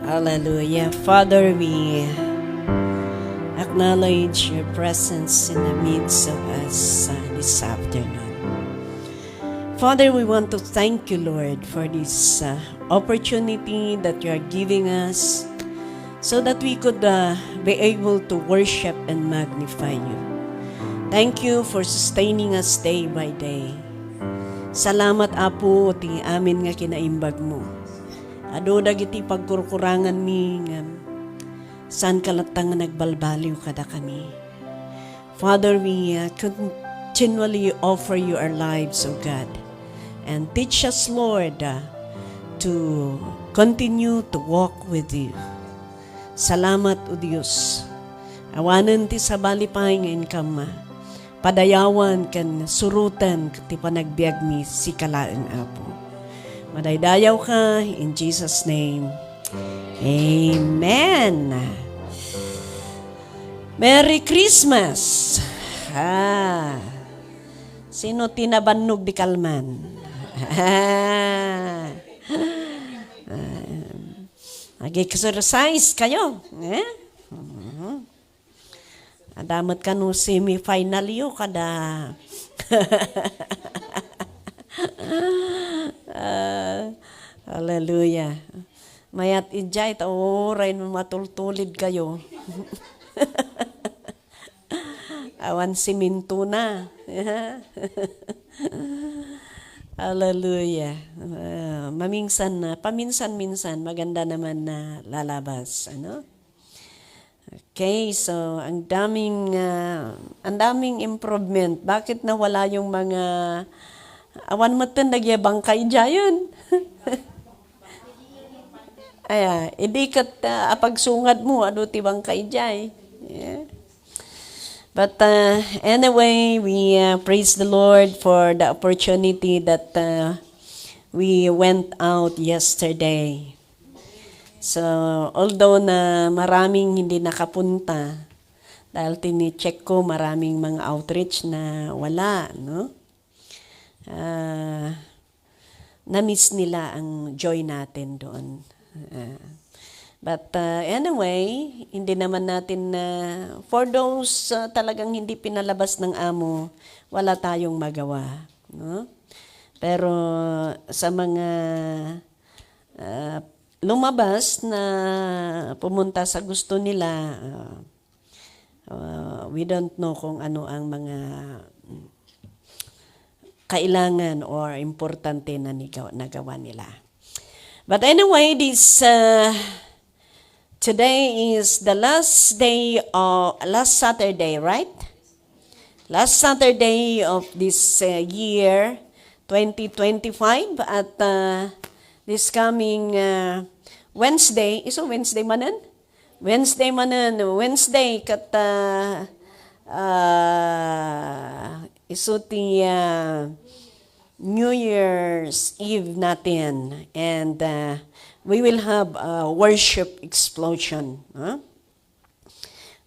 Hallelujah. Father, we acknowledge your presence in the midst of us this afternoon. Father, we want to thank you, Lord, for this opportunity that you are giving us so that we could be able to worship and magnify you. Thank you for sustaining us day by day. Salamat, Apo, ti amin nga kinaimbag mo. Ado dagiti pagkurkurangan mi nga saan kalatang nagbalbaliw kada kami. Father, we continually offer you our lives, O God. And teach us, Lord, to continue to walk with you. Salamat, O Diyos. Awanan ti sabalipay ngayon kama. Padayawan kan surutan ti panagbiag mi si kalaeng Apo. Madaydayaw ka in Jesus' name. Amen. Merry Christmas. Sino tinabannog di kalman? Nag-exercise kayo. Adamat ka no semi-final yun kada. Hallelujah. Mayat ijay, taoray matultulid kayo. Awan siminto na. Hallelujah. Paminsan-minsan, maganda naman na lalabas. Ano? Okay, so ang daming improvement. Bakit nawala yung mga awan matan nagyabang kay Jayon? Aya, hindi kat apagsungad mo ado tibang kay Jay. Yeah. But anyway, we praise the Lord for the opportunity that we went out yesterday. So, although na maraming hindi nakapunta, dahil tini-check ko maraming mga outreach na wala, no? Na-miss nila ang joy natin doon. But anyway, hindi naman natin for those talagang hindi pinalabas ng amo, wala tayong magawa, no? Pero sa mga lumabas na pumunta sa gusto nila, we don't know kung ano ang mga kailangan or importante na nagawa nila. But anyway, today is the last Saturday, right? Last Saturday of this year, 2025, at this coming Wednesday, iso Wednesday manan? Wednesday kat iso ti New Year's Eve natin, and we will have a worship explosion.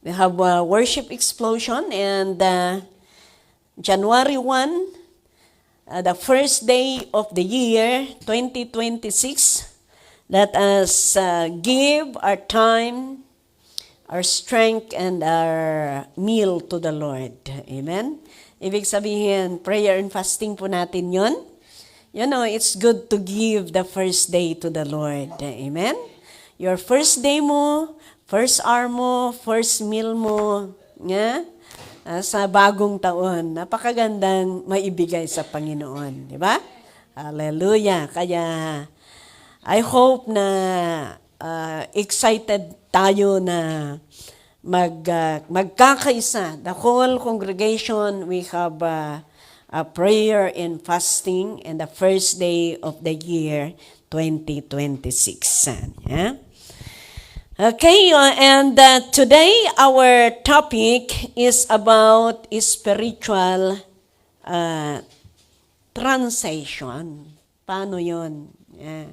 We have a worship explosion, and January 1, the first day of the year, 2026, let us give our time, our strength, and our meal to the Lord. Amen? Ibig sabihin, prayer and fasting po natin yon. You know, it's good to give the first day to the Lord. Amen? Your first day mo, first hour mo, first meal mo, sa bagong taon. Napakagandang maibigay sa Panginoon. Di ba? Hallelujah. Kaya, I hope na excited tayo na magkakaisa. The whole congregation, we have a prayer and fasting in the first day of the year 2026. Yeah? Okay, and today our topic is about spiritual transition. Paano yun? Yeah.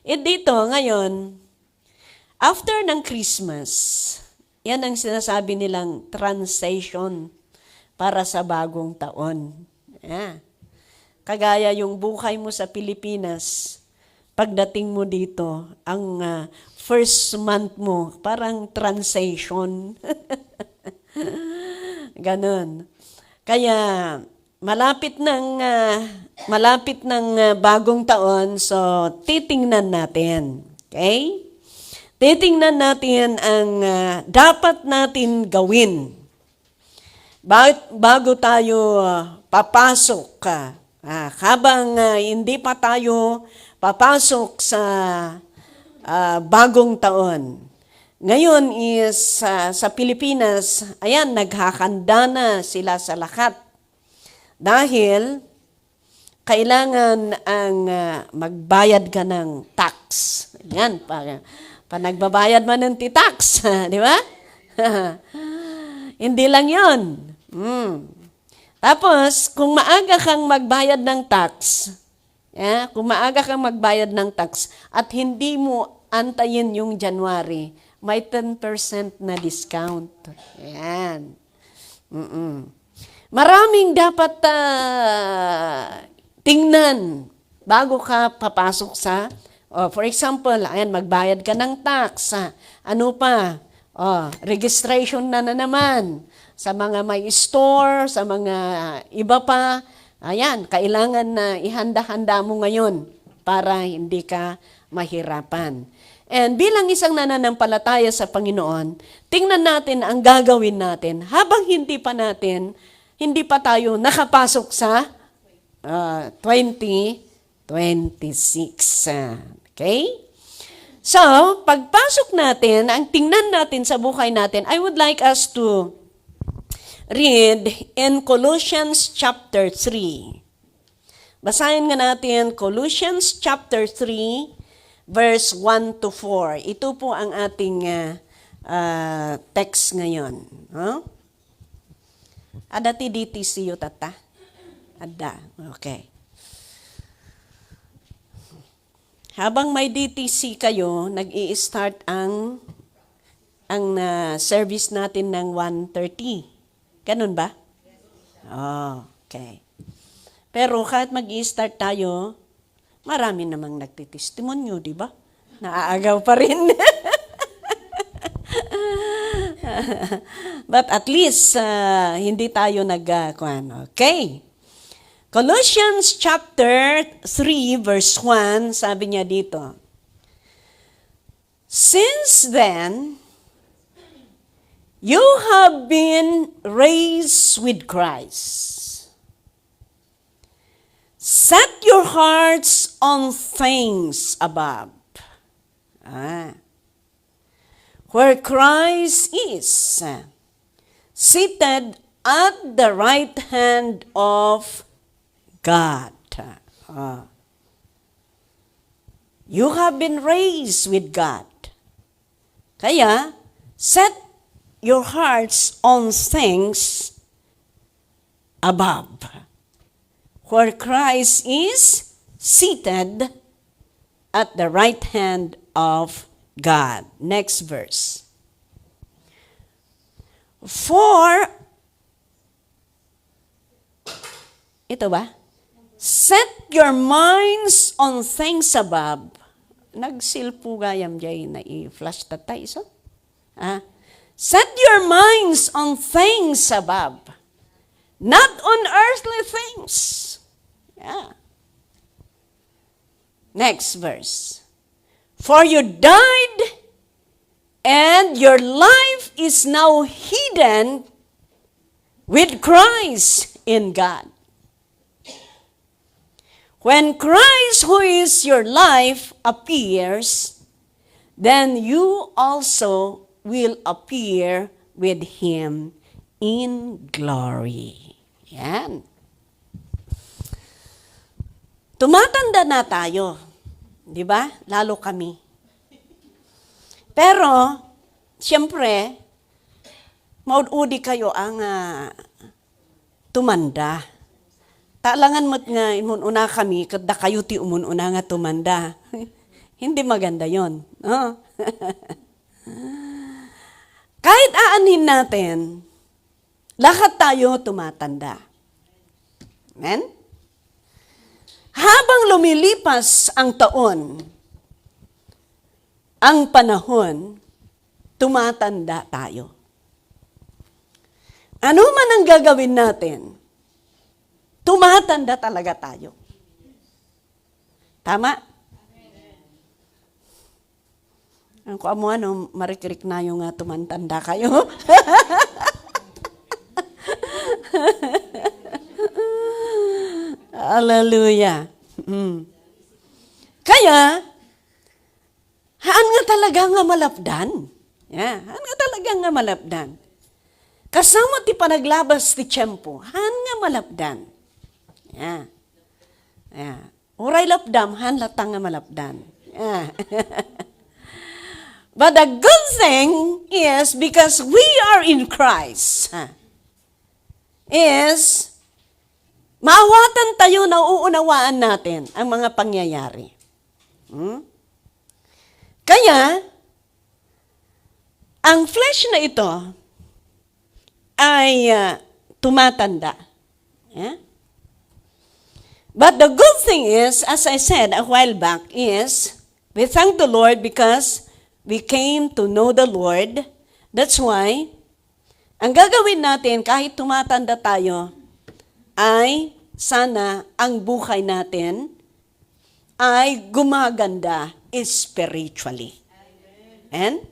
Dito ngayon, after ng Christmas, yan ang sinasabi nilang transition para sa bagong taon. Yeah. Kagaya yung buhay mo sa Pilipinas, pagdating mo dito, ang first month mo, parang transition. Ganon. Kaya, malapit ng bagong taon, so titingnan natin. Okay? Titingnan natin ang dapat natin gawin bago tayo papasok. Habang hindi pa tayo papasok sa bagong taon. Ngayon is sa Pilipinas, ayan, naghahanda na sila sa lahat. Dahil kailangan ang magbayad ka ng tax. Yan, pa nagbabayad man ng tax, di ba? Hindi lang yon. Tapos, kung maaga kang magbayad ng tax, at hindi mo antayin yung January, may 10% na discount. Yan. Maraming dapat tingnan bago ka papasok sa, for example, ayan, magbayad ka ng tax. Ano pa? Registration na naman sa mga may store, sa mga iba pa. Ayan, kailangan na ihanda-handa mo ngayon para hindi ka mahirapan. And bilang isang nananampalataya sa Panginoon, tingnan natin ang gagawin natin habang hindi pa tayo nakapasok sa 2026. Okay? So, pagpasok natin, ang tingnan natin sa buhay natin, I would like us to read in Colossians chapter 3. Basahin nga natin Colossians chapter 3, verse 1 to 4. Ito po ang ating text ngayon. Ada ti DTC tata? Ada. Okay. Habang may DTC kayo, nag-i-start ang service natin ng 1:30. Ganun ba? Okay. Pero kahit mag-i-start tayo, marami namang nagtitestimonyo, di ba? Naaagaw pa rin. But at least, hindi tayo nagkuhan. Okay. Colossians chapter 3, verse 1, sabi niya dito, "Since then, you have been raised with Christ. Set your hearts on things above, where Christ is, seated at the right hand of God." You have been raised with God. Kaya, set your hearts on things above, where Christ is seated at the right hand of God. Next verse. For, ito ba? Set your minds on things above. Nagsilpo gayam jay na i-flash tatay so? Set your minds on things above, not on earthly things. Yeah. Next verse. For you died, and your life is now hidden with Christ in God. When Christ, who is your life, appears, then you also will appear with Him in glory. Yan. Tumatanda na tayo. Di ba? Lalo kami. Pero, siyempre, maud-udi kayo ang tumanda. Talangan mo't nga imununa kami, kada kayo ti umununa nga tumanda. Hindi maganda yon. No? Kahit aanhin natin, lahat tayo tumatanda. Amen? Habang lumilipas ang taon, ang panahon, tumatanda tayo. Ano man ang gagawin natin, tumatanda talaga tayo. Tama? Ang kuha mo, marikirik na yung tumantanda kayo. Hallelujah. Kaya, haan nga talaga nga malapdan. Yeah, haan nga talaga nga malapdan. Kasama ti panaglabas ti tiyempo, haan nga malapdan. Yeah. Yeah. Uray lapdam, haan latang nga malapdan. Yeah. But the good thing is, because we are in Christ, is, maawatan tayo na uunawaan natin ang mga pangyayari. Kaya, ang flesh na ito ay tumatanda. Yeah? But the good thing is, as I said a while back, is we thank the Lord because we came to know the Lord. That's why, ang gagawin natin kahit tumatanda tayo, ay sana ang buhay natin ay gumaganda spiritually. And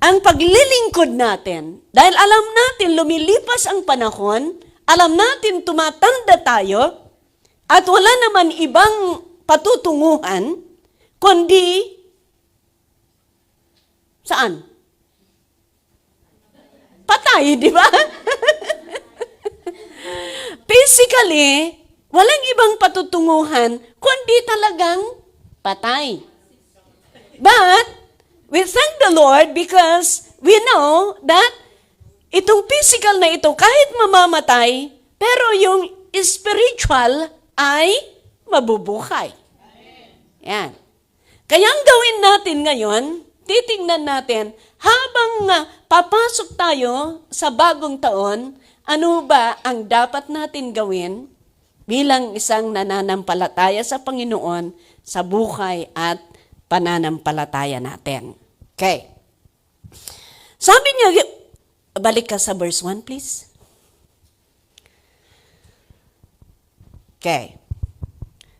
ang paglilingkod natin, dahil alam natin lumilipas ang panahon, alam natin tumatanda tayo, at wala naman ibang patutunguhan, kundi saan? Patay, di ba? Physically, walang ibang patutunguhan, kundi talagang patay. But, we thank the Lord because we know that itong physical na ito, kahit mamamatay, pero yung spiritual ay mabubuhay. Yan. Kaya ang gawin natin ngayon, titingnan natin, habang papasok tayo sa bagong taon, ano ba ang dapat natin gawin bilang isang nananampalataya sa Panginoon sa buhay at pananampalataya natin? Okay. Sabi niya, balik ka sa verse 1, please. Okay.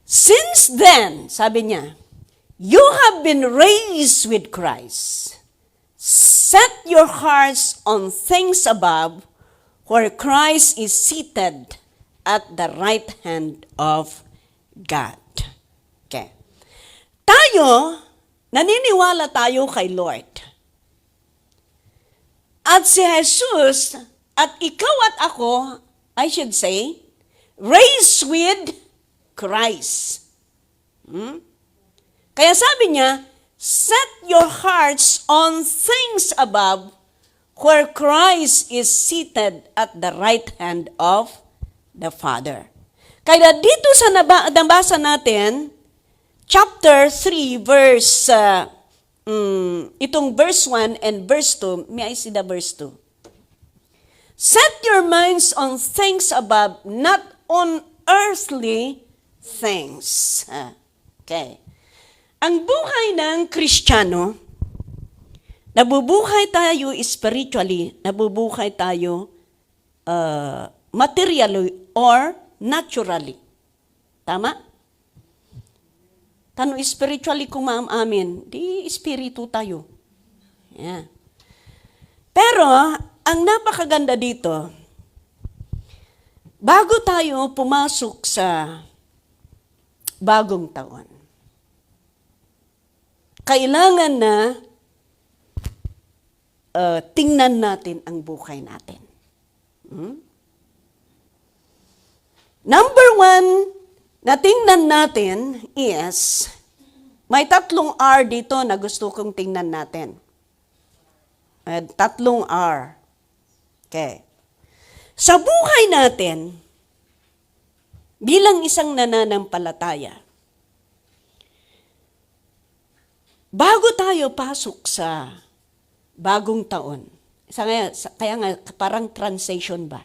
Since then, sabi niya, you have been raised with Christ. Set your hearts on things above, where Christ is seated at the right hand of God. Okay. Tayo, naniniwala tayo kay Lord. At si Jesus, at ikaw at ako, I should say, raised with Christ. Kaya sabi niya, set your hearts on things above, where Christ is seated at the right hand of the Father. Kaya dito sa nabasa natin, chapter 3, verse, itong verse 1 and verse 2, may I see the verse 2? Set your minds on things above, not on earthly things. Okay. Ang buhay ng Kristiyano, nabubuhay tayo spiritually, nabubuhay tayo materially or naturally. Tama? Tano spiritually kung amin, di espiritu tayo. Yeah. Pero, ang napakaganda dito, bago tayo pumasok sa bagong taon, kailangan na tingnan natin ang buhay natin. Number 1 na tingnan natin is, may 3 R dito na gusto kong tingnan natin. 3 R. Okay. Sa buhay natin, bilang isang nananampalataya, bago tayo pasok sa bagong taon, kaya nga parang transition ba?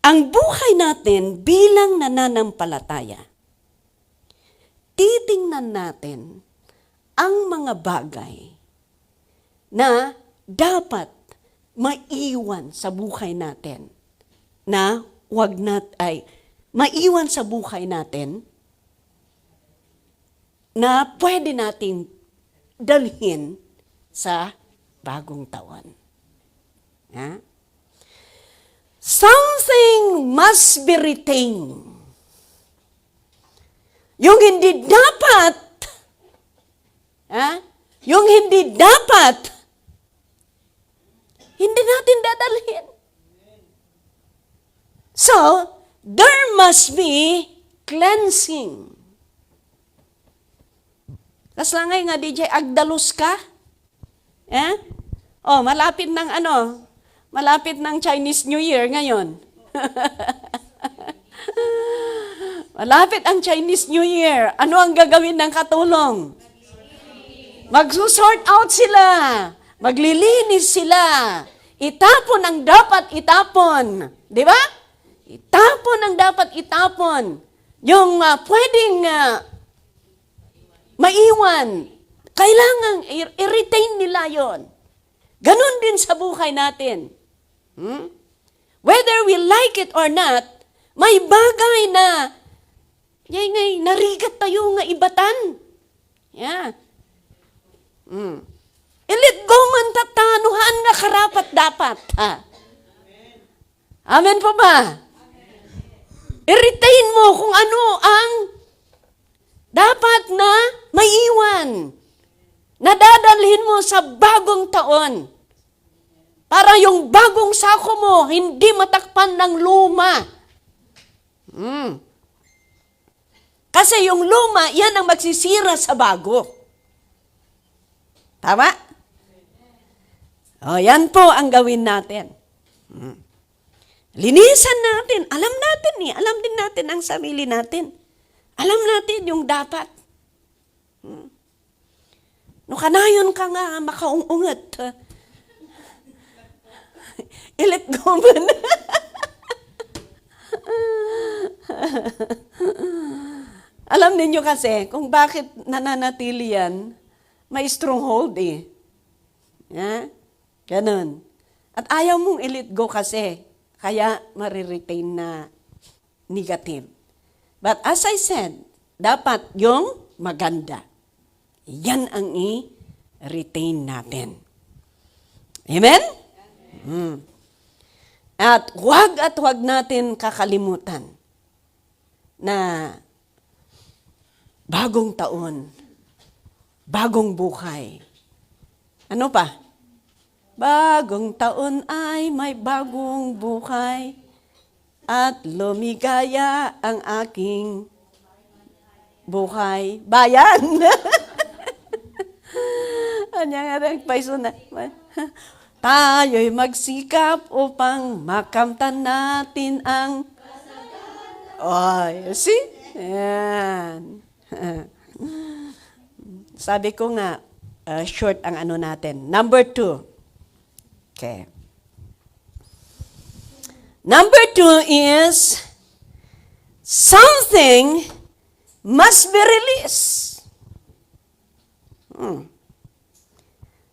Ang buhay natin bilang nananampalataya, titingnan natin ang mga bagay na dapat maiwan sa buhay natin na maiwan sa buhay natin na pwede nating dalhin sa bagong taon. Ha? Something must be retained. Yung hindi dapat, yung hindi dapat, hindi natin dadalhin. So, there must be cleansing. Tas langay nga, DJ, agdalus ka? Malapit ng Chinese New Year ngayon. Malapit ang Chinese New Year. Ano ang gagawin ng katulong? Magsusort out sila. Maglilinis sila. Itapon ang dapat itapon. Di ba? Itapon ang dapat itapon. Yung pwedeng maiwan. Kailangan i-retain nila yon. Ganon din sa buhay natin. Whether we like it or not, may bagay na narigat tayo nga ibatan. Yeah. Ilit go man tatanuhan nga karapat dapat. Ha? Amen po ba? I-retain mo kung ano ang dapat na maiwan. Nadadalhin mo sa bagong taon. Para yung bagong sako mo, hindi matakpan ng luma. Kasi yung luma, yan ang magsisira sa bago. Tama? Yan po ang gawin natin. Linisan natin. Alam natin alam din natin ang sarili natin. Alam natin yung dapat. No kanayon ka nga makaungungat. Ilit go man. Alam ninyo kasi kung bakit nananatili yan, may stronghold eh. Yeah? Ganon. At ayaw mong i-let go kasi, kaya mariretain na negative. But as I said, dapat yung maganda. Yan ang i-retain natin. Amen? At huwag natin kakalimutan na bagong taon, bagong buhay. Ano pa? Bagong taon ay may bagong buhay at lumigaya ang aking buhay. Bayan! Anya nga rin, paiso na. Tayo'y magsikap upang makamtan natin ang see? Yan. Sabi ko nga, short ang ano natin. Number 2. Okay. Number 2 is, something must be released.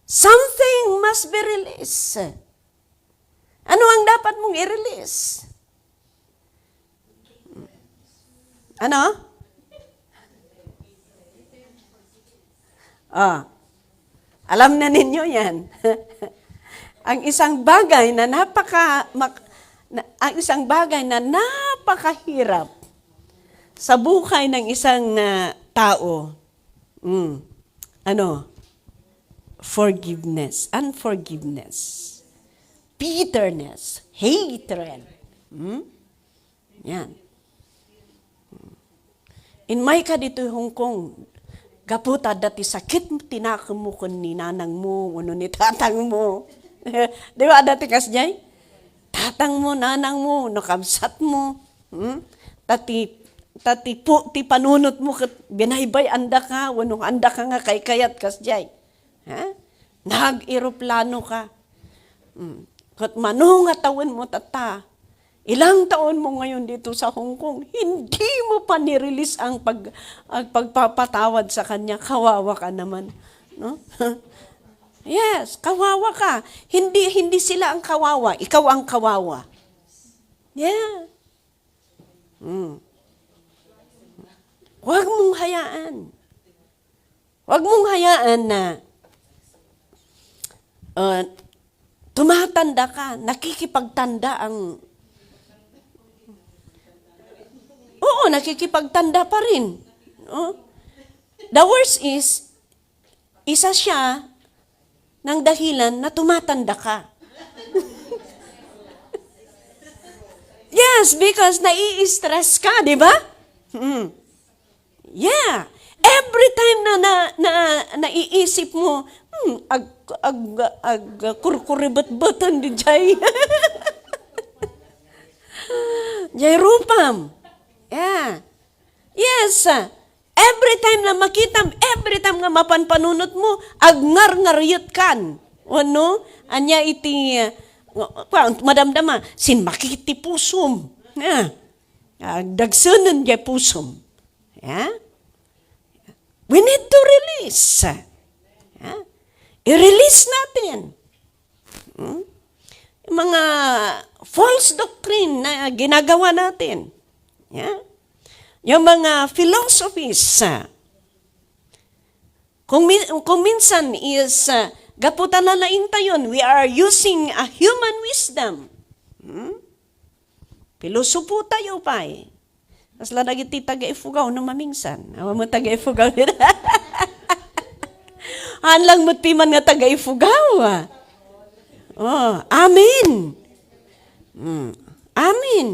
Something must be released. Ano ang dapat mong i-release? Ano? Alam na ninyo yan. Ang isang bagay na napakahirap sa buhay ng isang tao. Forgiveness, unforgiveness, bitterness, hatred. Yan. In may ka dito Hong Kong, gaputa dati sakit tinakam mo kun ni nanang mo, ni tatang mo. Di ba dati kasjay? Tatang mo, nanang mo, nakamsat mo. Tati po, ti panunot mo, binaybay anda ka, wanong anda ka nga kay kayat kasjay. Nag-eroplano ka. Kat manong nga tawin mo tata, Ilang taon mo ngayon dito sa Hong Kong, hindi mo pa nirelease ang pagpapatawad sa kanya. Kawawa ka naman. No? Yes, kawawa ka. Hindi sila ang kawawa, ikaw ang kawawa. Yeah. Huwag mong hayaan. Huwag mong hayaan na tumatanda ka, nakikipagtanda ang... Oo, nakikipagtanda pa rin. No? The worst is, isa siya ng dahilan na tumatanda ka. Yes, because nai-stress ka, di ba? Yeah. Every time na naiisip mo, kurkuribot-botan di jay. Jay rupam. Yeah. Yes. Every time na makita, every time nga mapanpanunot mo, agnar-ngaryot kan. Ano? Anya iti, madamdama, sin makiti pusum. Yeah. Dagsunan jay pusum. Yeah. We need to release. Yeah. I-release natin. Yung mga false doctrine na ginagawa natin. Yeah. Yung mga philosophies. Kung minsan is, gaputan na laing tayon, we are using a human wisdom. Pilosopo tayo pa eh. Tapos lang iti taga-ifugaw na mamingsan. Awa mo taga-ifugaw nila. Hanlang mo't piman nga taga-ifugaw. Oh, amen. Amen.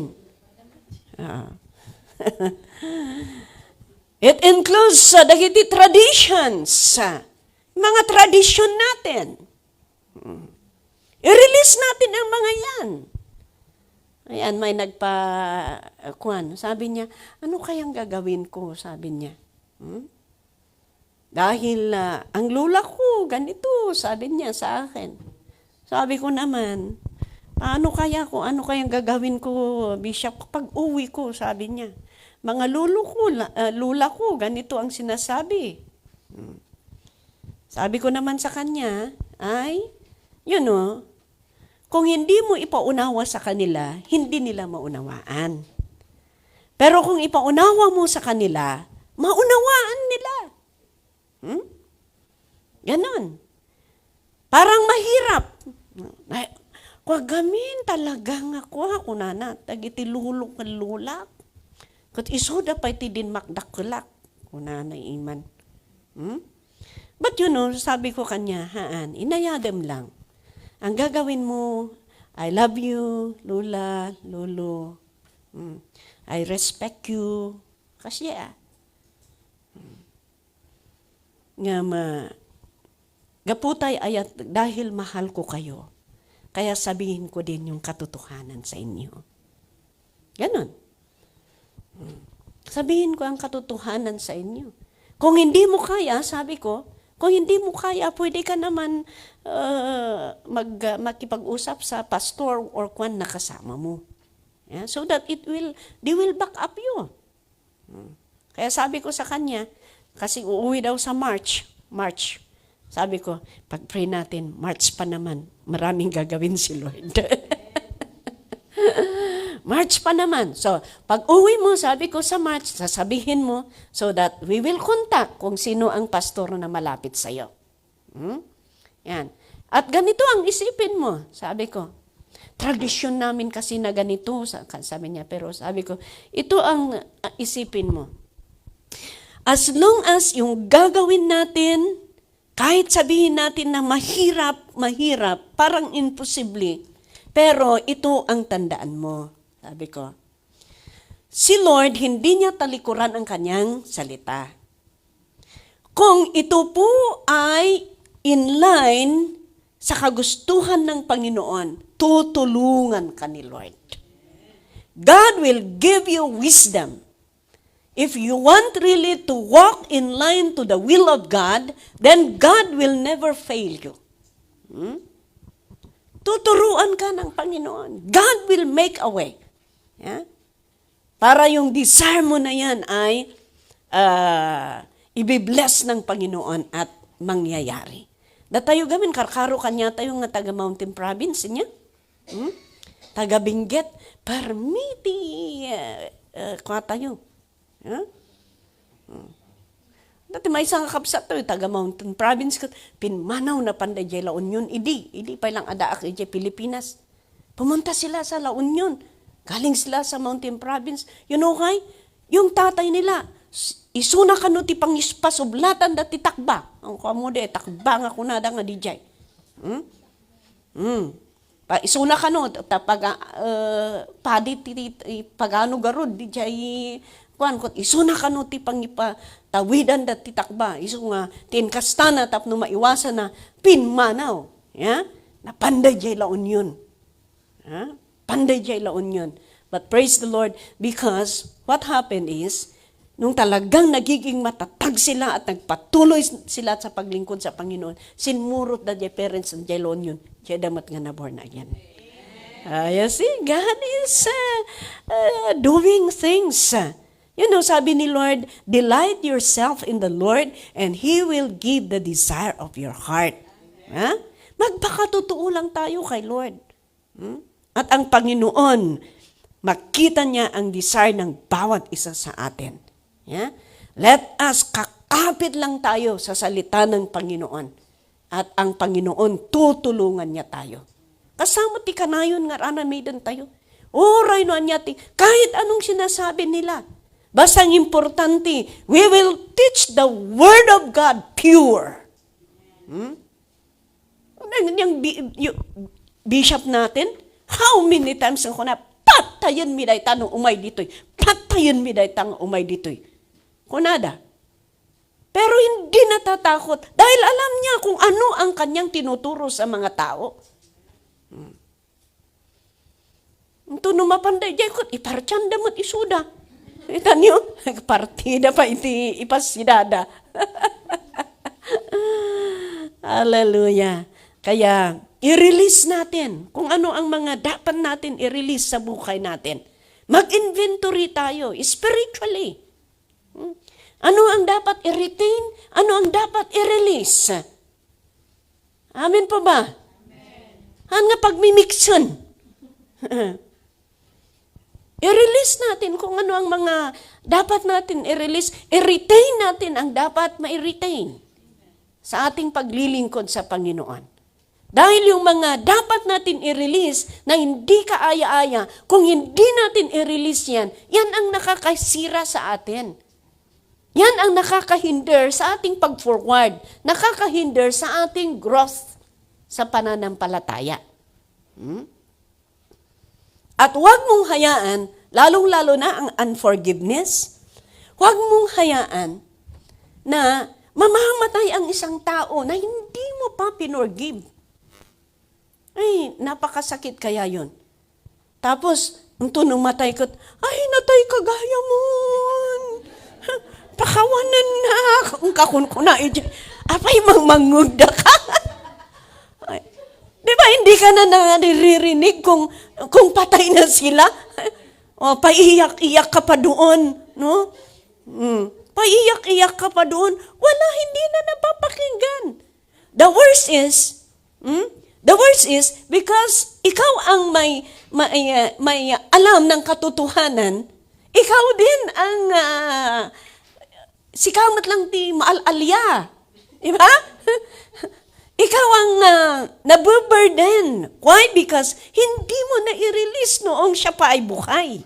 It includes dagiti traditions. Mga tradisyon natin. I-release natin ang mga yan. Ayan, may sabi niya, ano kayang gagawin ko? Sabi niya. Dahil ang lula ko, ganito, sabi niya sa akin. Sabi ko naman, ano kayang gagawin ko, Bishop, pag uwi ko, sabi niya. Mga lula ko, ganito ang sinasabi. Sabi ko naman sa kanya, kung hindi mo ipaunawa sa kanila, hindi nila maunawaan. Pero kung ipaunawa mo sa kanila, maunawaan nila. Ganon. Parang mahirap. Gamin talagang ako na, tagiti lulok ng lulak. Kat isoda pa iti din makdakulak. Kunana iman. But sabi ko kanya, inayadam lang. Ang gagawin mo, I love you, Lula, Lolo. I respect you. Kasi gaputay ayat dahil mahal ko kayo. Kaya sabihin ko din yung katotohanan sa inyo. Ganon. Sabihin ko ang katotohanan sa inyo. Kung hindi mo kaya, sabi ko, kung hindi mo kaya, pwede ka naman makipag-usap sa pastor or kwan na kasama mo. Yeah? So that they will back up you. Kaya sabi ko sa kanya, kasi uuwi daw sa March. Sabi ko, pag-pray natin, March pa naman, maraming gagawin si Lord. March pa naman. So, pag uwi mo, sabi ko sa March, sasabihin mo so that we will contact kung sino ang pastor na malapit sa'yo. Yan. At ganito ang isipin mo, sabi ko. Tradisyon namin kasi na ganito, sabi niya. Pero sabi ko, ito ang isipin mo. As long as yung gagawin natin, kahit sabihin natin na mahirap, parang imposible, pero ito ang tandaan mo. Sabi ko, si Lord, hindi niya talikuran ang kanyang salita. Kung ito po ay in line sa kagustuhan ng Panginoon, tutulungan ka ni Lord. God will give you wisdom. If you want really to walk in line to the will of God, then God will never fail you. Tuturuan ka ng Panginoon. God will make a way. Yeah? Para yung desire mo na yan ay ibibless ng Panginoon at mangyayari. Da tayo gamin, karkaro kanya tayo nga taga Mountain Province niya. Taga Benguet, permiti kwa tayo. Yeah? Dati may isang kapsat tayo, taga Mountain Province, pinmanaw na panday jay La Union, idi pa lang adaak jay Pilipinas. Pumunta sila sa La Union, galing sila sa Mountain Province. You know kay, yung tatay nila, isuna ka no ti pangispasoblatan dati takba. Ang kamude, takba nga kunada nga di jay. Isuna ka no, padi pagano garod di jay, isuna ka no ti pangipatawidan dati takba. Isu nga, tinkastana tapno maiwasan na pinmanaw. Yeah? Napanday jay La Union. Panday jay La Union. But praise the Lord, because what happened is, nung talagang nagiging matatag sila at nagpatuloy sila sa paglingkod sa Panginoon, sinmurot na jay parents ng jay La Union, jay damat nga na born again. You see, God is doing things. You know, sabi ni Lord, delight yourself in the Lord and He will give the desire of your heart. Magpakatotoo lang tayo kay Lord. At ang Panginoon, makita niya ang desire ng bawat isa sa atin. Yeah? Let us kakapit lang tayo sa salita ng Panginoon. At ang Panginoon, tutulungan niya tayo. Kasama ti kanayon nga rana maiden tayo. Oray no anya ti, kahit anong sinasabi nila. Basta ang importante, we will teach the Word of God pure. Yung bishop natin, how many times ako na, patayin mi day tanong umay ditoy. Patayin mi day tanong umay ditoy. Kunada. Pero hindi natatakot dahil alam niya kung ano ang kanyang tinuturo sa mga tao. Ito numapanday, Jacob, iparchanda mo't isuda. Ito niyo, partida pa iti ipasidada. Hallelujah. Kaya, i-release natin kung ano ang mga dapat natin i-release sa buhay natin. Mag-inventory tayo spiritually. Ano ang dapat i-retain? Ano ang dapat i-release? Amen po ba? Amen. Han nga pagmimikson. I-release natin kung ano ang mga dapat natin i-release. I-retain natin ang dapat ma-retain sa ating paglilingkod sa Panginoon. Dahil yung mga dapat natin i-release na hindi kaaya-aya, kung hindi natin i-release yan, yan ang nakakasira sa atin. Yan ang nakakahinder sa ating pag-forward, nakakahinder sa ating growth sa pananampalataya. At huwag mong hayaan, lalong-lalo na ang unforgiveness, huwag mong hayaan na mamamatay ang isang tao na hindi mo pa pinorgive. Ay, napakasakit kaya yun. Tapos, nung matay ko, ay, natay kagaya mo. Pakawanan na. Kung kakun-kuna, apay mangmangugda ka. Di ba, hindi ka na naririnig kung patay na sila? O, paiyak-iyak ka pa doon. No? Paiyak-iyak ka pa doon. Wala, hindi na napapakinggan. The worst is, because ikaw ang may alam ng katotohanan, ikaw din ang sikamat lang ti maalalya. Diba? Ikaw ang nabuburden. Why? Because hindi mo na i-release noong siya pa ay buhay.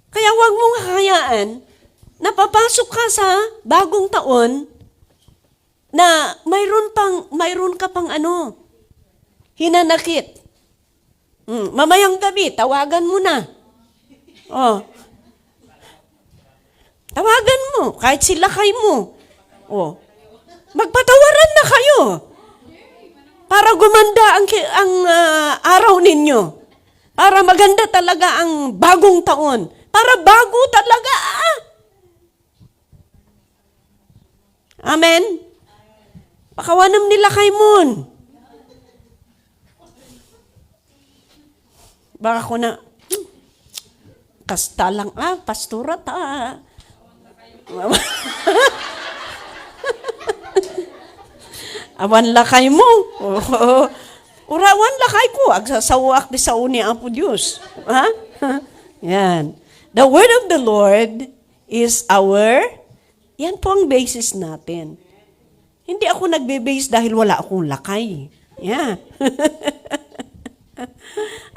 Kaya huwag mong hayaan na papasok ka sa bagong taon na mayroon ka pang hinanakit. Mamayang gabi, tawagan mo na. Oh. Tawagan mo, kahit sila kay mo. Oh. Magpatawaran na kayo. Para gumanda ang araw ninyo. Para maganda talaga ang bagong taon. Para bago talaga. Amen? Pakawanam nila kay Moon. Baka ko na, kasta lang, pastora ta. Awan lakay mo. Urawan lakay ko. Agsasawak di sa uni ang po Diyos. Ha? Yan. The word of the Lord is yan po ang basis natin. Hindi ako nagbe-base dahil wala akong lakay. Yeah.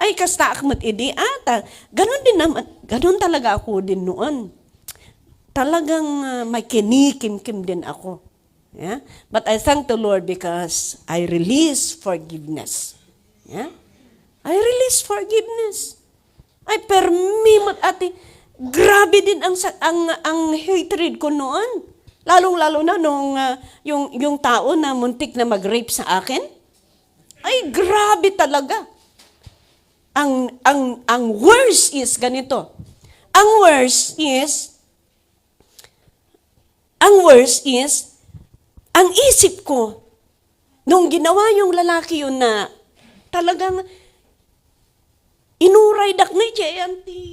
Ay, kasta akmat idi ata. Ganon din naman. Ganon talaga ako din noon. Talagang may kinikim-kim din ako. Yeah? But I thank the Lord because I release forgiveness. Yeah? I release forgiveness. Ay, permimot ati. Grabe din ang hatred ko noon. Lalong-lalo na nung yung tao na muntik na mag-rape sa akin. Ay, grabe talaga. Ang worst is ganito. Ang worst is, ang isip ko, nung ginawa yung lalaki yun na talagang inuray dak ni Jayanti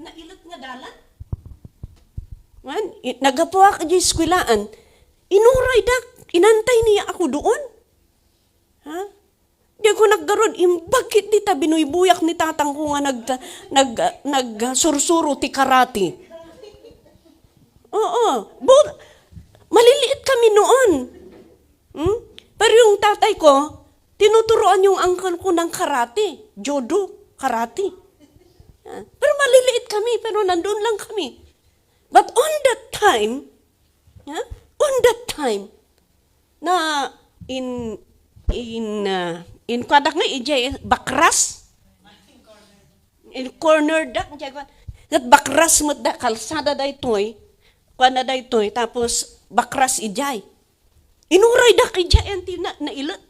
na ilat nga dalan. Nagapuak di eskwelaan, inuray dak, inantay niya ako doon. Ha? Di ko naggaron, bakit di ta binuibuyak ni tatang ko nga nagsursuro ti karate. Oo, maliliit kami noon. Pero yung tatay ko, tinuturoan yung uncle ko ng karate, judo, karate. Pero maliliit kami, pero nandun lang kami. But on that time, na in kwadak nga ijay bakras, in corner dak, at bakras mo da, kalsada da ito'y, kwanda da ito'y, tapos bakras ijay. Inuray dak ijay, ang nailat.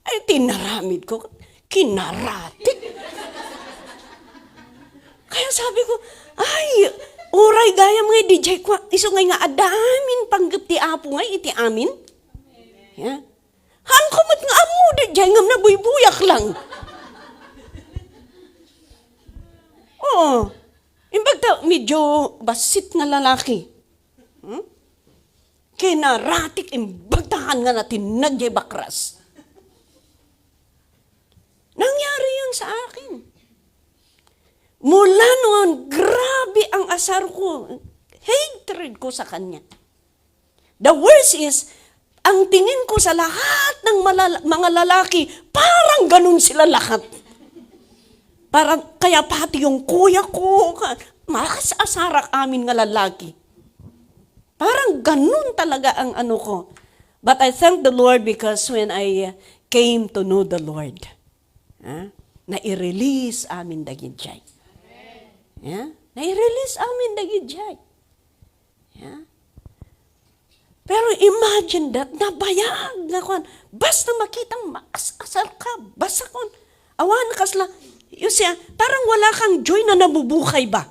Ay, tinaramid ko, kinaratik. Kaya sabi ko, ay, uray gaya mga DJ ko, iso nga adamin panggap ti apo nga, iti amin. Yeah. Han kumat nga amo, DJ ngam na buy-buyak lang. Oo. Imbag ta, medyo basit nga lalaki. Kinaratik, imbag tahan nga natin, nagyay bakras. Nangyari yun sa akin. Mula noon, grabe ang asar ko. Hatred ko sa kanya. The worst is, ang tingin ko sa lahat ng mga lalaki, parang ganun sila lahat. Parang, kaya pati yung kuya ko, makas asarak amin nga lalaki. Parang ganun talaga ang ano ko. But I thank the Lord because when I came to know the Lord, na i-release amin dagidjay. Yeah? Na i-release amin dagidjay. Yeah? Pero imagine that, nabayag na kon. Basta makitang asar ka, basta kon. Awan kasla, you see, parang wala kang joy na nabubuhay ba?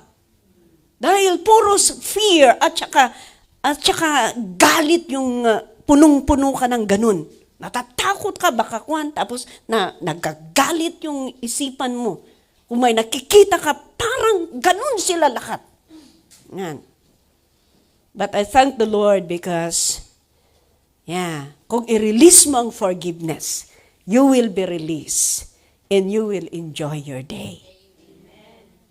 Dahil puro fear at saka galit yung punong-puno ka ng ganun. Natatakot ka, baka kwan, tapos nagagalit yung isipan mo. Kung may nakikita ka, parang ganun sila lahat. Yan. But I thank the Lord because, kung i-release mo ang forgiveness, you will be released and you will enjoy your day.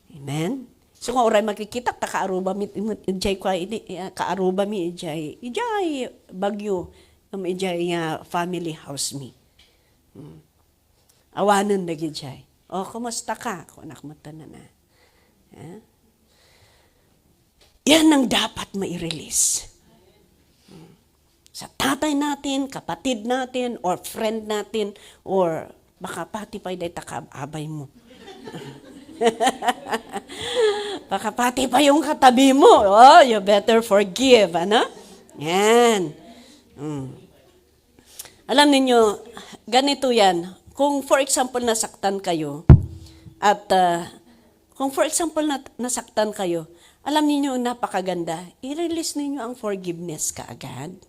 Amen? So kung oray makikita, kaaruba mi ijay kwa kaaruba mi ijay bagyo ijay family house mi. Awanan na ijay. Kumusta ka? Kung anak mata na. Yan ang dapat mai-release. Sa tatay natin, kapatid natin, or friend natin, or baka pati pa yung takababay mo. Baka pati pa yung katabi mo. You better forgive. Ano? Yan. Alam niyo, ganito yan. Kung for example nasaktan kayo, at kung for example nasaktan kayo, alam niyo napakaganda, i-release ninyo ang forgiveness kaagad.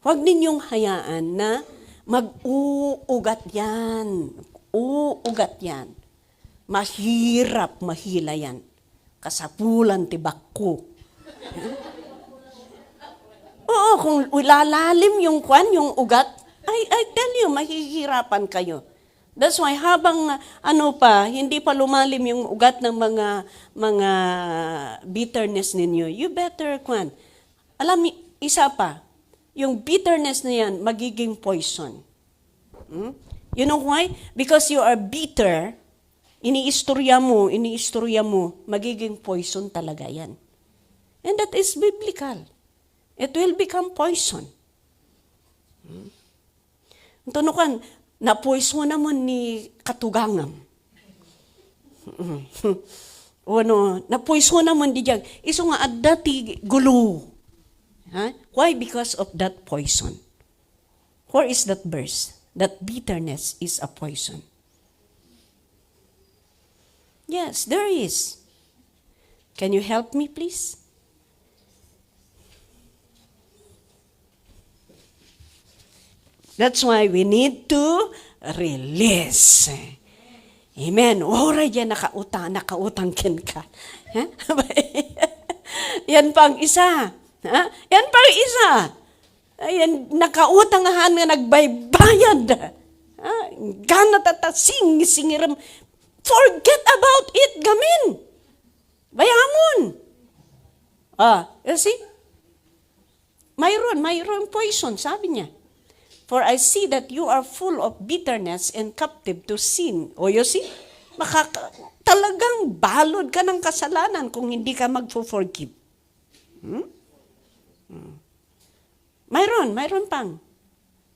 Huwag ninyong hayaan na mag-uugat yan. uugat yan. Mahirap mahila yan. Kasapulan tibakko. Oo, kung lalalim yung yung ugat, I tell you, mahihirapan kayo. That's why habang hindi pa lumalim yung ugat ng mga bitterness ninyo, you better Alam, isa pa, yung bitterness na yan magiging poison. You know why? Because you are bitter, iniistorya mo, magiging poison talaga yan. And that is biblical. It will become poison. Tunukan, na-poison naman ni katugangam. O na-poison naman di dyan. Iso nga at dati gulo. Why? Because of that poison. Where is that verse? That bitterness is a poison. Yes, there is. Can you help me, please? That's why we need to release. Amen. Oray yan nakautang ken ka. Yan pang isa. Yan pang isa. Yan nakautang nga nagbaybayad. Gana singiram. Forget about it, gamin. Bayamon. You see? Mayroon poison, sabi niya. For I see that you are full of bitterness and captive to sin. O you see? Talagang balod ka ng kasalanan kung hindi ka magpo-forgive. Mayroon pang.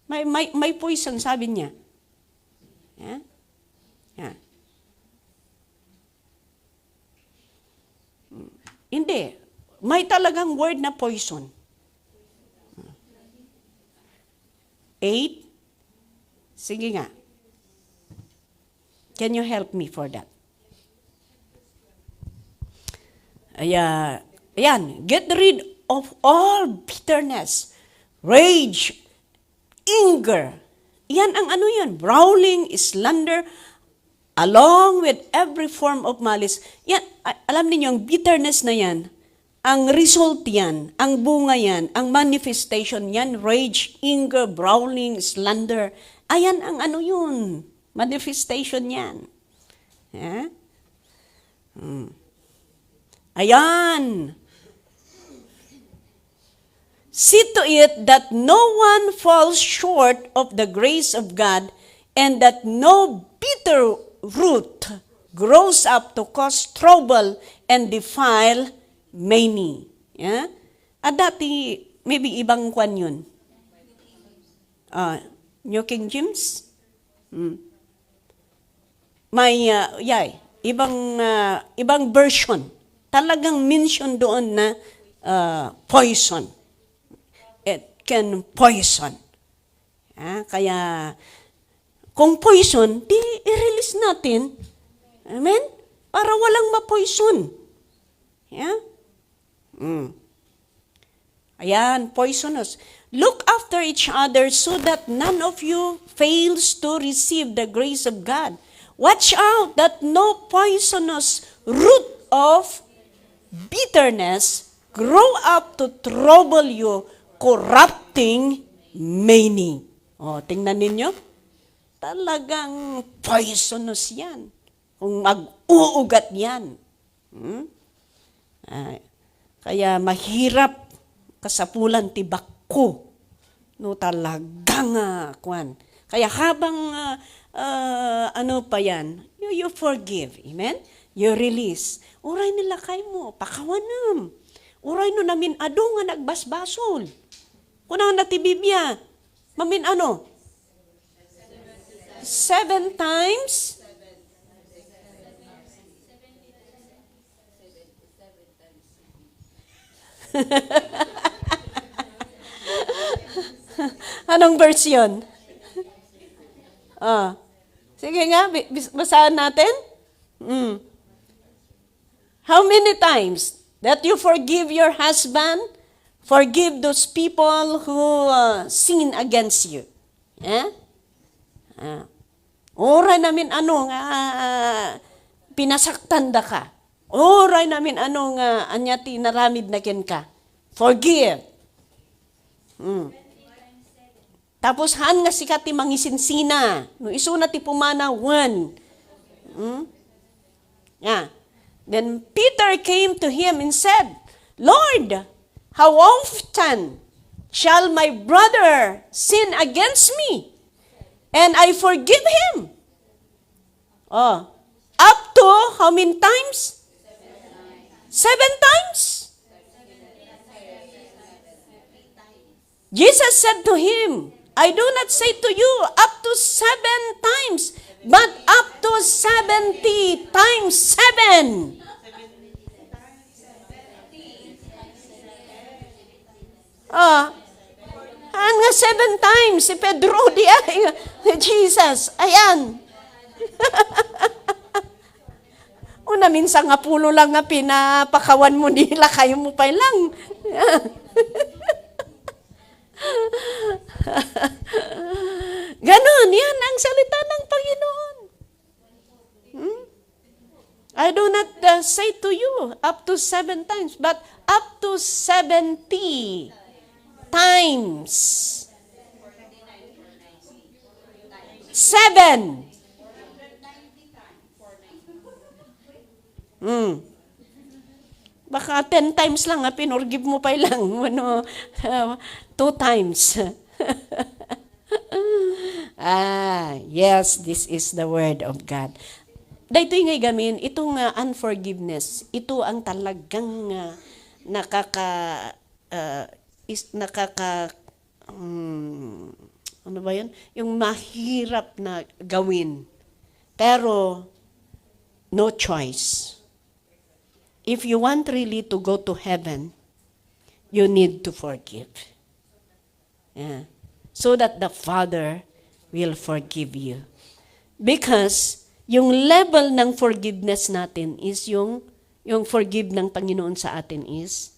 May poison, sabi niya. Yeah. Hindi. May talagang word na poison. 8. Sige nga. Can you help me for that? Ayan. Get rid of all bitterness, rage, anger. Yan ang yan. Brawling, slander, along with every form of malice. Yan, alam niyo yung bitterness na yan, ang result yan, ang bunga yan, ang manifestation yan, rage, anger, brawling, slander. Ayan ang yun. Manifestation yan. Yeah? Ayan. See to it that no one falls short of the grace of God and that no bitter root grows up to cause trouble and defile many. Yeah? At dati, maybe ibang kwan yun. New King James? May, ibang version. Talagang mention doon na poison. It can poison. Kaya, kung poison, di i-release natin. Amen? Para walang ma-poison. Yeah? Ayan, poisonous. Look after each other so that none of you fails to receive the grace of God. Watch out that no poisonous root of bitterness grow up to trouble you, corrupting many. Tingnan ninyo. Talagang poisonous yan. Kung mag-uugat yan. Kaya mahirap kasapulan tibakko. Talagang kwan. Kaya habang pa yan, you forgive. Amen? You release. Uray nila kay mo, pakawanam. Uray no namin ado nga nagbasbasol. Kunang natibibya, mamin 7 times? Anong version? Sige nga, basahan natin. How many times that you forgive your husband, forgive those people who sin against you? Oray namin nga pinasaktan da ka. Oray namin nga anyati naramid na ken ka. Forgive. Tapos han nga sikat ti mangisinsina. No isuna ti pumana 1. Yeah. Then Peter came to him and said, Lord, how often shall my brother sin against me, and I forgive him? Up to how many times? 7 times? Jesus said to him, I do not say to you up to 7 times, but up to 70 times 7. Nga 7 times, si Pedro di ay, Jesus, ayan. Una, minsan nga pulo lang nga pinapakawan mo nila, kayo mo pa lang. Ganon, yan ang salita ng Panginoon. I do not say to you up to 7 times, but up to 70 times. 7. Baka 10 times lang, pinorgive mo pa lang. 2 times. Yes, this is the word of God. Dahito yung gamin, itong unforgiveness, ito ang talagang ano ba yun? Yung mahirap na gawin. Pero, no choice. If you want really to go to heaven, you need to forgive. Yeah. So that the Father will forgive you. Because, yung level ng forgiveness natin is yung forgive ng Panginoon sa atin is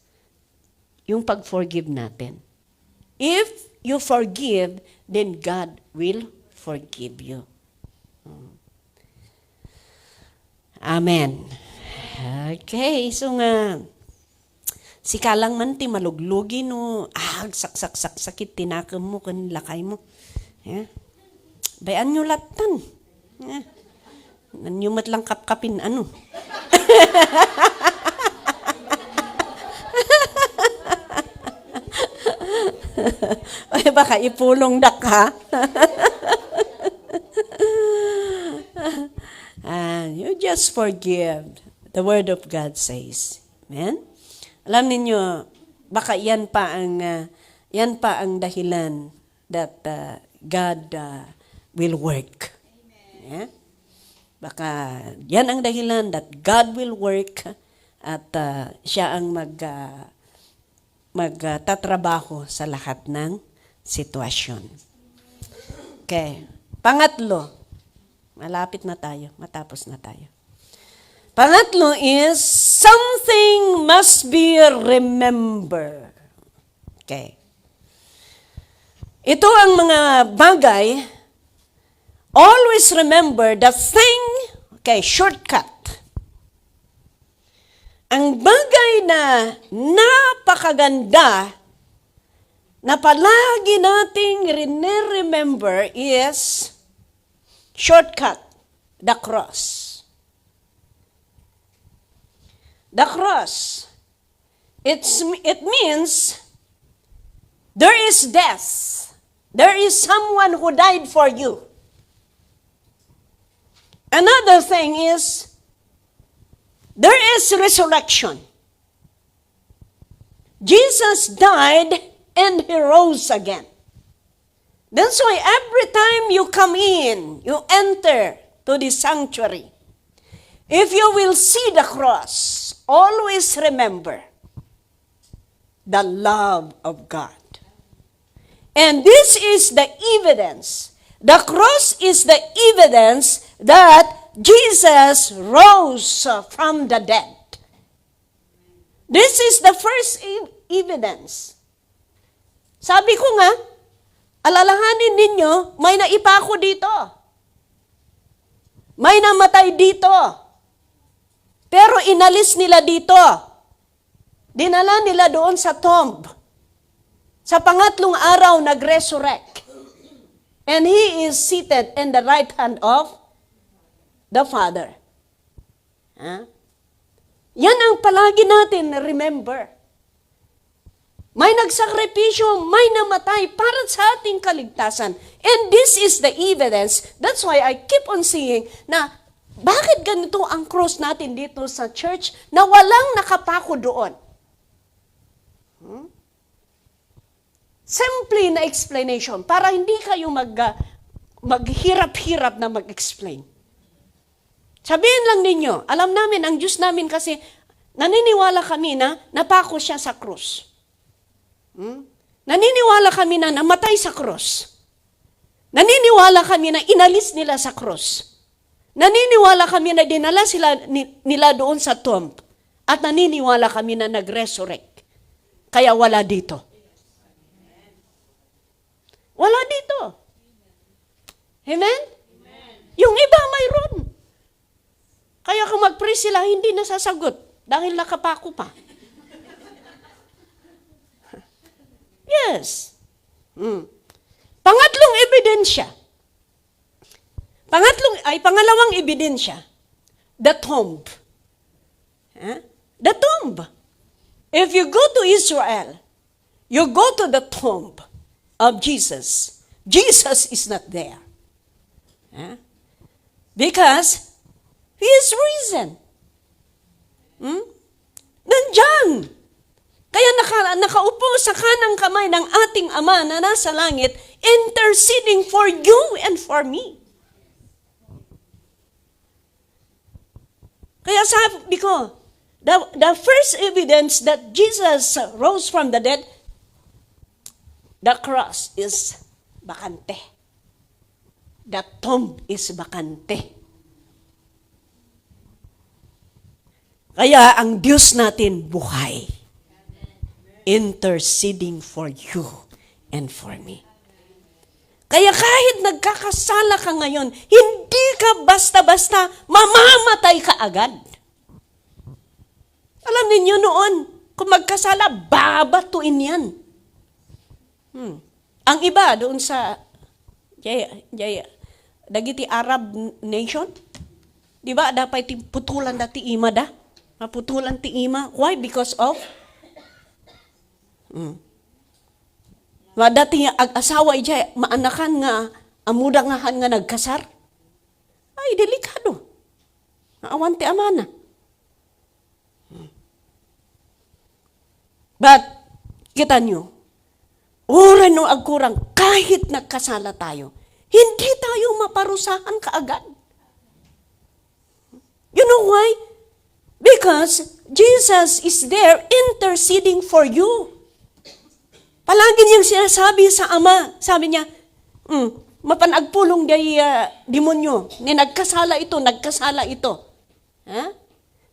yung pag-forgive natin. If you forgive, then God will forgive you. Amen. Okay, so nga, si kalang man ti maluglugi no, sakit tinakam mo, kanilakay mo. Yeah. Bayan nyo latan. Yeah. Nanyumat lang kapkapin ano. Ay, baka ipulong dak ha. You just forgive. The word of God says. Amen? Alam ninyo, baka yan pa ang dahilan that God will work. Yeah? Baka yan ang dahilan that God will work at siya ang magtatrabaho sa lahat ng sitwasyon. Okay. Pangatlo, malapit na tayo, matapos na tayo. Pangatlo is, something must be remembered. Okay. Ito ang mga bagay. Always remember the thing, shortcut. Ang bagay na napakaganda na palagi nating remember is shortcut, the cross. The cross. It means there is death. There is someone who died for you. Another thing is, there is resurrection. Jesus died and He rose again. That's why every time you come in, you enter to the sanctuary, if you will see the cross, always remember the love of God. And this is the evidence. The cross is the evidence that Jesus rose from the dead. This is the first evidence. Sabi ko nga, alalahanin ninyo, may naipako dito. May namatay dito. Pero inalis nila dito. Dinala nila doon sa tomb. Sa pangatlong araw, nag-resurrect. And He is seated in the right hand of the Father. Yan ang palagi natin remember. May nagsakripisyo, may namatay para sa ating kaligtasan. And this is the evidence. That's why I keep on saying na bakit ganito ang cross natin dito sa church na walang nakapako doon? Simple na explanation para hindi kayo maghirap-hirap na mag-explain. Sabihin lang ninyo, alam namin, ang Diyos namin kasi, naniniwala kami na napako siya sa krus. Naniniwala kami na namatay sa krus. Naniniwala kami na inalis nila sa krus. Naniniwala kami na dinala nila doon sa tomb. At naniniwala kami na nag-resurrect. Kaya wala dito. Wala dito. Amen? Yung iba mayroon. Kaya kung mag-pray sila, hindi nasasagot dahil nakapako pa. Yes. Pangatlong ebidensya. Pangalawang ebidensya. The tomb. The tomb. If you go to Israel, you go to the tomb of Jesus. Jesus is not there. Because He is risen. Nandyan. Kaya nakaupo sa kanang kamay ng ating Ama na nasa langit, interceding for you and for me. Kaya sabi ko, the first evidence that Jesus rose from the dead, the cross is bakante. The tomb is bakante. Kaya ang Diyos natin buhay. Interceding for you and for me. Kaya kahit nagkakasala ka ngayon, hindi ka basta-basta mamamatay ka agad. Alam ninyo noon, kung magkasala, babatuin yan. Ang iba doon sa dagiti Arab nation, di ba, dapat putulan dati ima da? Maputulan ti ima. Why? Because of dati ag-asawa ijay, maanakan nga, amudangahan nga nagkasar. Ay, delikado. Naawante amana. But, kita nyo, oran no agkurang, kahit nagkasala tayo, hindi tayo maparusahan kaagad. You know why? Because Jesus is there interceding for you. Palagi niyang sinasabi sa Ama, sabi niya, mapanagpulong day demonyo, ni nagkasala ito.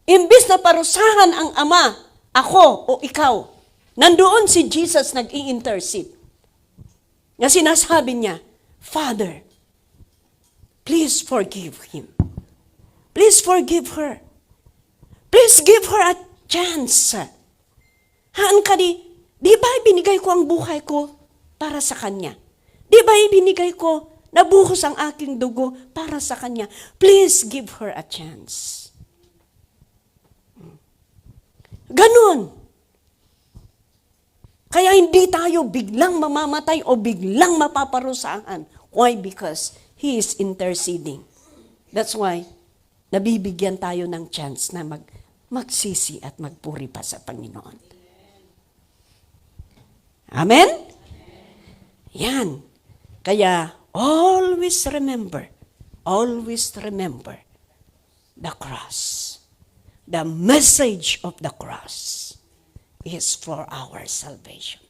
Imbis na parusahan ang Ama, ako o ikaw, nandoon si Jesus nag-i-intercede. Nga sinasabi niya, Father, please forgive him. Please forgive her. Please give her a chance. Haan ka di ba ibinigay ko ang buhay ko para sa kanya? Di ba ibinigay ko, nabuhos ang aking dugo para sa kanya? Please give her a chance. Ganon. Kaya hindi tayo biglang mamamatay o biglang mapaparusahan. Why? Because He is interceding. That's why, nabibigyan tayo ng chance na magsisi at magpuri pa sa Panginoon. Amen? Yan. Kaya, always remember the cross. The message of the cross is for our salvation.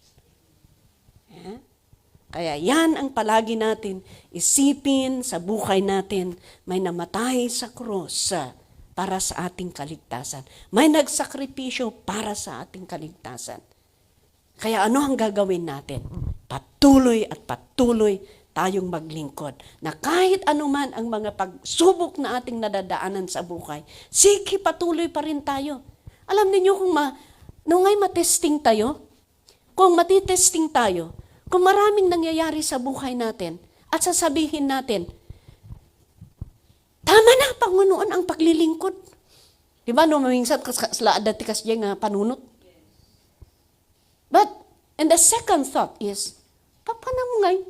Kaya yan ang palagi natin isipin sa buhay natin. May namatay sa cross para sa ating kaligtasan. May nagsakripisyo para sa ating kaligtasan. Kaya ano ang gagawin natin? Patuloy at patuloy tayong maglingkod. Na kahit anuman ang mga pagsubok na ating nadadaanan sa buhay, sige, patuloy pa rin tayo. Alam niyo kung nung ay matesting tayo, kung matitesting tayo, kung maraming nangyayari sa buhay natin, at sasabihin natin, tama na, Panginoon, ang paglilingkod. Diba, no, maminsan, dati kasi nga panunot. But, and the second thought is, papanamngay.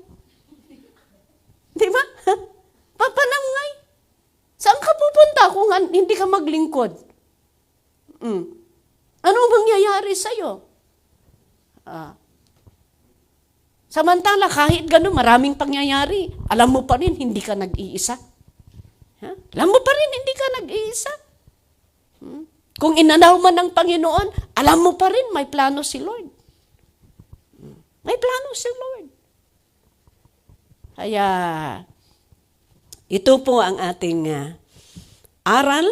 Diba? Papanamngay. Saan ka pupunta kung hindi ka maglingkod? Ano mangyayari sa'yo? Samantala, kahit gano'n, maraming pangyayari, alam mo pa rin, hindi ka nag-iisa. Alam mo pa rin, hindi ka nag-iisa. Kung inanaw man ng Panginoon, alam mo pa rin, may plano si Lord. May plano si Lord. Kaya, ito po ang ating aral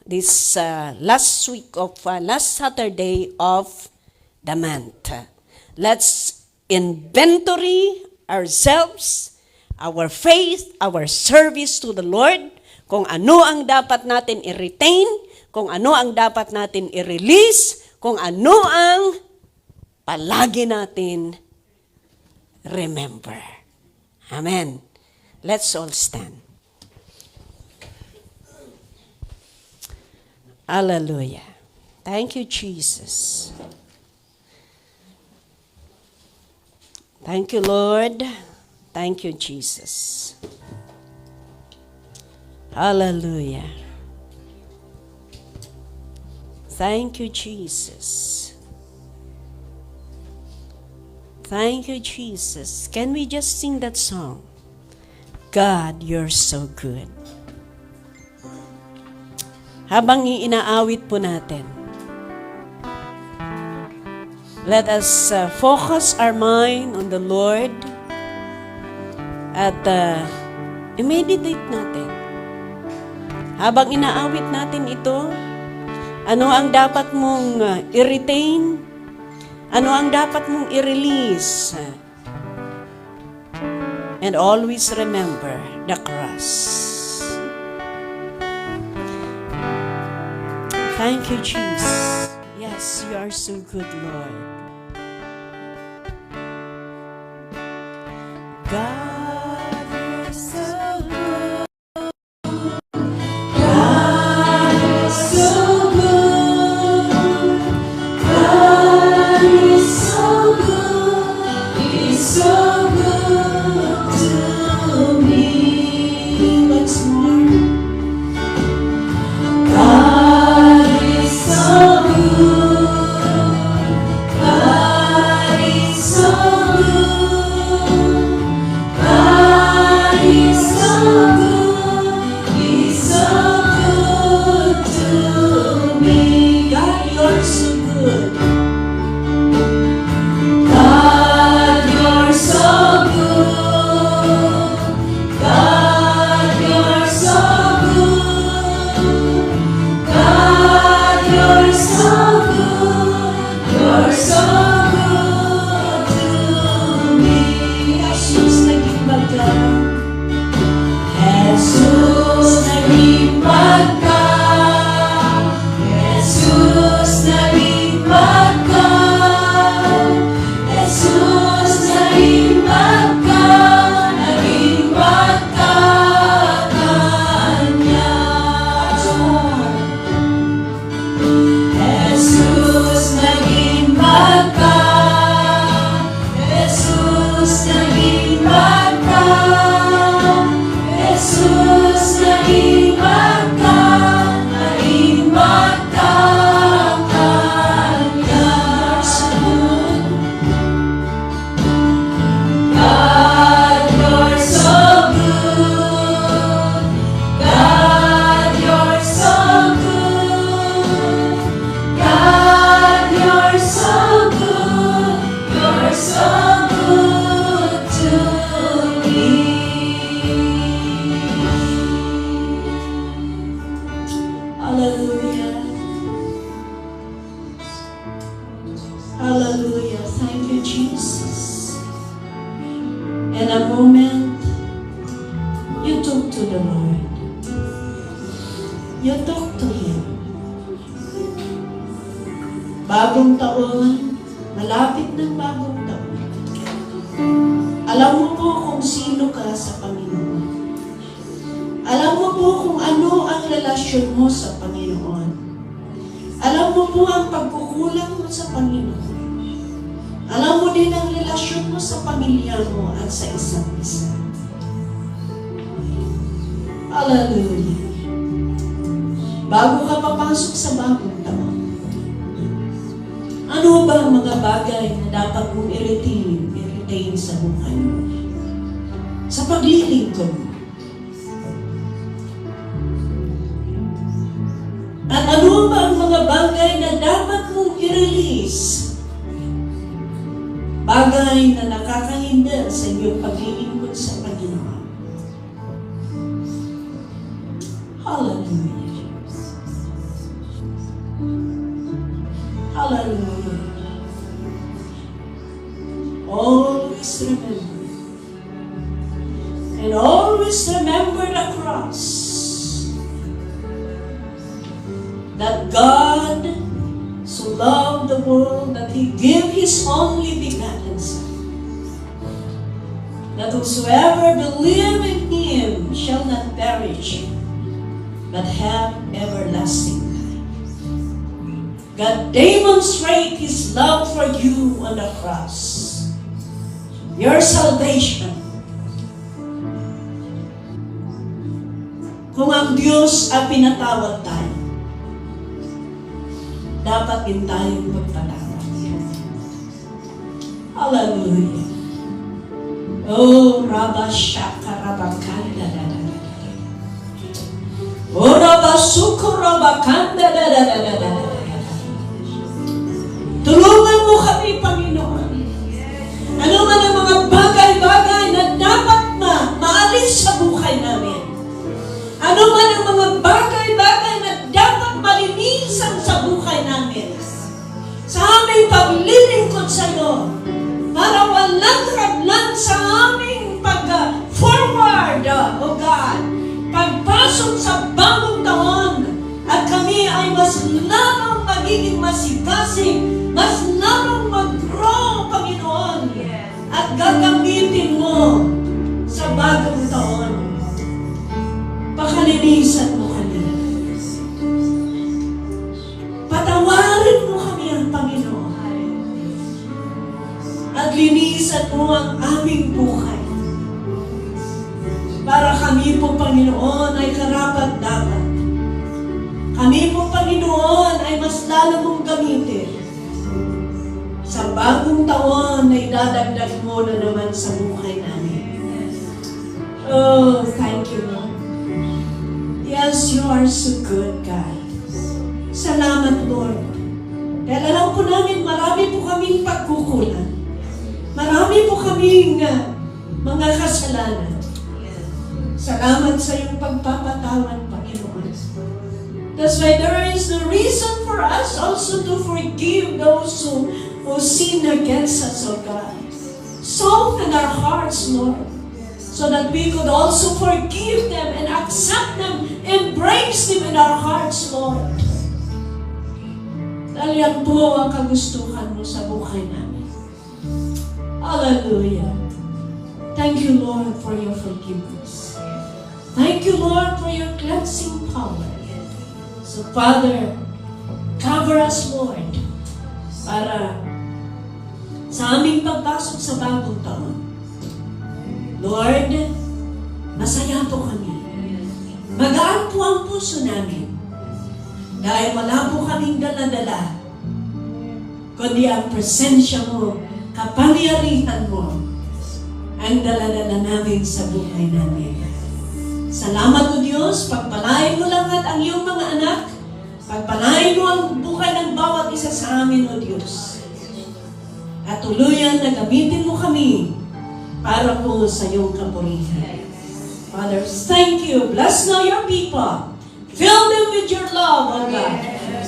this last Saturday of the month. Let's inventory ourselves, our faith, our service to the Lord, kung ano ang dapat natin i-retain, kung ano ang dapat natin i-release, kung ano ang palagi natin remember. Amen. Let's all stand. Hallelujah. Thank you, Jesus. Thank you, Lord. Thank you, Jesus. Hallelujah. Thank you, Jesus. Thank you, Jesus. Can we just sing that song? God, you're so good. Habang inaawit po natin, let us focus our mind on the Lord at i-meditate natin. Habang inaawit natin ito, ano ang dapat mong i-retain? Ano ang dapat mong i-release? And always remember the cross. Thank you, Jesus. Yes, you are so good, Lord. God is so good. God is so good. God is so good. He's so good to me. Once more. God is so good. God is so good. God is so good. He's so good to me. God, you're so good. God, you're so good. God, you're so good. God, you're so good. You're so good to me. Jesus, naging magka. Jesus, naging magka. Jesus, naging magka. Jesus, naging magka. Naging magka kanya. Jesus, naging magka. Jesus, naging magka. Jesus, naging magka. Naging magka kanya. God, you're so good. God, you're so good. God, you're so good. You're so good to me. Hallelujah. Hallelujah. Thank you, Jesus. In a moment, the Lord. You talk to Him. Bagong taon, malapit ng bagong taon. Alam mo po kung sino ka sa Panginoon. Alam mo po kung ano ang relasyon mo sa Panginoon. Alam mo po ang pagkukulang mo sa Panginoon. Alam mo din ang relasyon mo sa pamilya mo at sa isa't isa. Hallelujah. Bago ka papasok sa bagong taon, ano ba ang mga bagay na dapat mong i-retain sa buhay mo? Sa paglilingkod mo. At ano ba ang mga bagay na dapat mong i-release? Bagay na nakakahinder sa iyong paglilingkod sa Panginoon. Hallelujah. Hallelujah. Always remember. And always remember the cross. That God so loved the world that He gave His only begotten Son. That whosoever believe in Him shall not perish, but have everlasting life. God demonstrates His love for you on the cross. Your salvation. Kung ang Diyos ay pinatawad tayo, dapat din tayong magpatawad. Hallelujah. Oh, Rabba Shaka Rabba Kanda da da da da. Oh, Rabba Suko Rabba Kanda da da da da da. Tulungan mo kami, Panginoon. Ano man ang mga bagay-bagay na dapat maalis sa buhay namin. Ano man ang mga bagay-bagay na dapat malinisan sa buhay namin. Sa aming paglilingkod sa iyo, para walang raglan sa aming pag-forward, O God, pagpasok sa bagong taon, at kami ay mas lalong magiging masigasig, mas lalong mag-grow, Panginoon, at gagamitin mo sa bagong taon. Pakalinisan mo kami. Patawarin mo kami ang Panginoon. At linisan mo ang aming buhay. Para kami po, Panginoon, ay karapat-dapat. Kami po, Panginoon, ay mas lalo mong gamitin. Sa bagong taon ay dadagdag mo na naman sa buhay namin. Oh, thank you, Lord. Yes, you are so good, God. Salamat, Lord. Dahil alam po namin, marami po kaming pagkukulang. Marami po kaming mga kasalanan. Salamat sa iyong pagpapatawad, Panginoon. That's why there is the reason for us also to forgive those who sin against us, O God. Soften our hearts, Lord, so that we could also forgive them and accept them, embrace them in our hearts, Lord. Dahil yan po ang kagustuhan mo sa buhay namin. Hallelujah. Thank you, Lord, for your forgiveness. Thank you, Lord, for your cleansing power. So, Father, cover us, Lord, para sa aming pagpasok sa bagong taon. Lord, masaya po kami. Magaan po ang puso namin. Dahil wala po kaming dala-dala, kundi ang presensya mo, kapangyarihan mo, ang dala-dala namin sa buhay namin. Salamat po, Diyos. Pagpalain mo lang at ang iyong mga anak. Pagpalain mo ang buhay ng bawat isa sa amin, O Diyos. At tuluyan na gamitin mo kami para po sa iyong kapurihan. Father, thank you. Bless now your people. Fill them with your love, O God.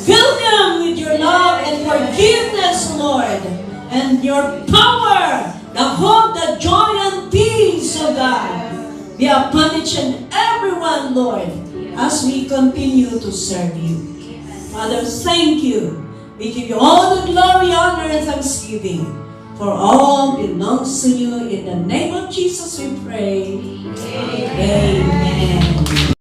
Fill them with your love and forgiveness, Lord. And your power, the hope, the joy, and peace, O God, be upon each and every everyone, Lord, as we continue to serve you. Father, thank you. We give you all the glory, honor, and thanksgiving. For all belongs to you. In the name of Jesus we pray. Amen.